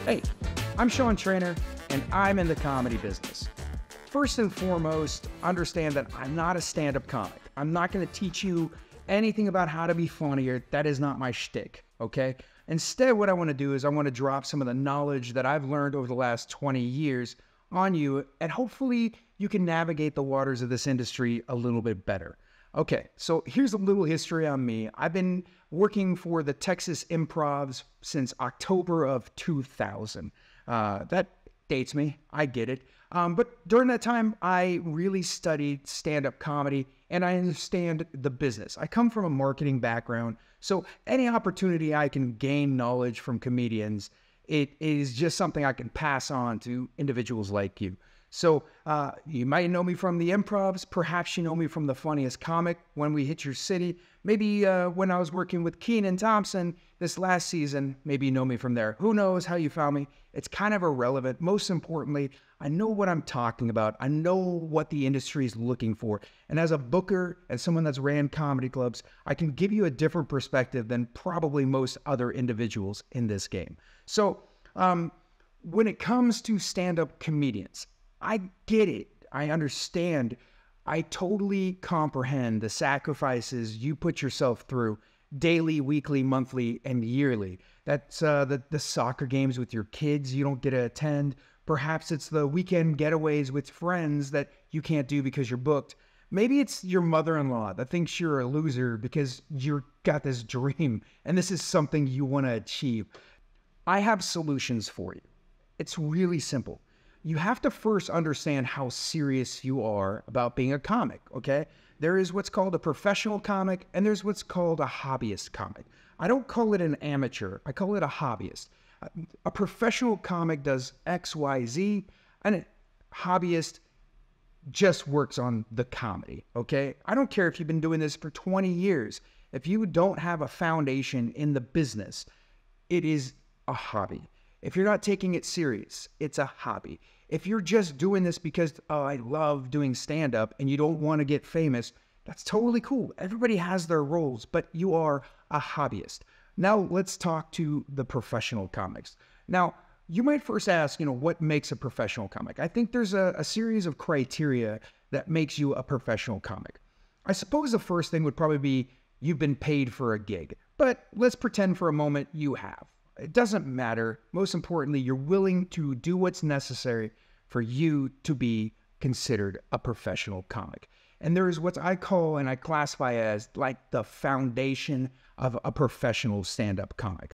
Hey, I'm Sean Traynor, and I'm in the comedy business. First and foremost, understand that I'm not a stand-up comic. I'm not going to teach you anything about how to be funnier. That is not my shtick, okay? Instead, what I want to do is I want to drop some of the knowledge that I've learned over the last 20 years on you, and hopefully you can navigate the waters of this industry a little bit better. Okay, so here's a little history on me. I've been working for the Texas Improvs since October of 2000. That dates me, I get it. But during that time, I really studied stand-up comedy and I understand the business. I come from a marketing background, so any opportunity I can gain knowledge from comedians, it is just something I can pass on to individuals like you. So you might know me from the Improvs. Perhaps you know me from The Funniest Comic, When We Hit Your City. Maybe when I was working with Keenan Thompson this last season, maybe you know me from there. Who knows how you found me? It's kind of irrelevant. Most importantly, I know what I'm talking about. I know what the industry is looking for. And as a booker and someone that's ran comedy clubs, I can give you a different perspective than probably most other individuals in this game. So when it comes to stand-up comedians, I get it. I understand. I totally comprehend the sacrifices you put yourself through daily, weekly, monthly, and yearly. That's the soccer games with your kids you don't get to attend. Perhaps it's the weekend getaways with friends that you can't do because you're booked. Maybe it's your mother-in-law that thinks you're a loser because you've got this dream and this is something you want to achieve. I have solutions for you. It's really simple. You have to first understand how serious you are about being a comic, okay? There is what's called a professional comic, and there's what's called a hobbyist comic. I don't call it an amateur. I call it a hobbyist. A professional comic does X, Y, Z, and a hobbyist just works on the comedy, okay? I don't care if you've been doing this for 20 years. If you don't have a foundation in the business, it is a hobby. If you're not taking it serious, it's a hobby. If you're just doing this because, oh, I love doing stand-up and you don't want to get famous, that's totally cool. Everybody has their roles, but you are a hobbyist. Now let's talk to the professional comics. Now, you might first ask, what makes a professional comic? I think there's a series of criteria that makes you a professional comic. I suppose the first thing would probably be you've been paid for a gig, but let's pretend for a moment you have. It doesn't matter. Most importantly, you're willing to do what's necessary for you to be considered a professional comic. And there is what I call and I classify as like the foundation of a professional stand-up comic.